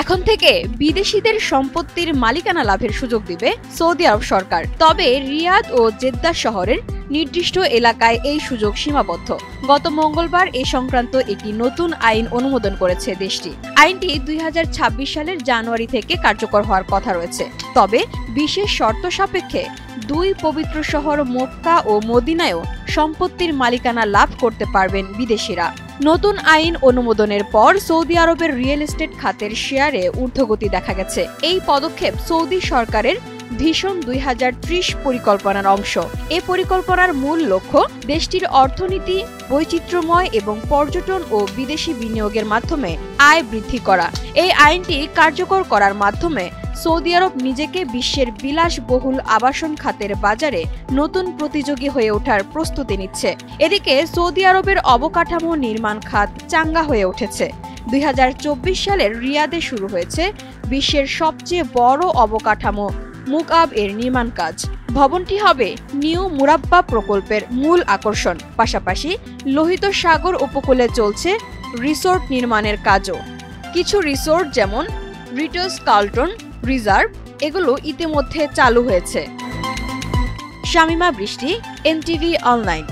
এখন থেকে বিদেশিদের সম্পত্তির মালিকানা লাভের সুযোগ দিবে সৌদি আরব সরকার। তবে রিয়াদ ও জেদ্দা শহরের নির্দিষ্ট এলাকায় এই সুযোগ সীমাবদ্ধ। গত মঙ্গলবার এ সংক্রান্ত একটি নতুন আইন অনুমোদন করেছে দেশটি। আইনটি 2026 সালের জানুয়ারি থেকে কার্যকর হওয়ার কথা রয়েছে। তবে বিশেষ শর্ত সাপেক্ষে দুই পবিত্র শহর মক্কা ও মদিনায়ও সম্পত্তির মালিকানা লাভ করতে পারবেন বিদেশিরা। নতুন আইন অনুমোদনের পর সৌদি আরবের রিয়েল এস্টেট খাতের শেয়ারে ঊর্ধ্বগতি দেখা গেছে। এই পদক্ষেপ সৌদি সরকারের ভিশন 2030 পরিকল্পনার অংশ। এ পরিকল্পনার মূল লক্ষ্য দেশটির অর্থনীতি বৈচিত্র্যময় এবং পর্যটন ও বিদেশি বিনিয়োগের মাধ্যমে আয় বৃদ্ধি করা। এই আইনটি কার্যকর করার মাধ্যমে সৌদি আরব নিজেকে বিশ্বের বিলাসবহুল আবাসন খাতের বাজারে নতুন প্রতিযোগী হয়ে ওঠার প্রস্তুতি নিচ্ছে। এদিকে সৌদি আরবের অবকাঠামো নির্মাণ খাত চাঙ্গা হয়ে উঠেছে। 2024 সালের রিয়াদে শুরু হয়েছে বিশ্বের সবচেয়ে বড় অবকাঠামো মুকআব এর নির্মাণ কাজ। ভবনটি হবে নিউ মুরাব্বা প্রকল্পের মূল আকর্ষণ। পাশাপাশি লোহিত সাগর উপকূলে চলছে রিসোর্ট নির্মাণের কাজও। কিছু রিসোর্ট যেমন রিটস কার্লটন রিজার্ভ এগুলো ইতিমধ্যে চালু হয়েছে। শামিমা বৃষ্টি, এনটিভি অনলাইন।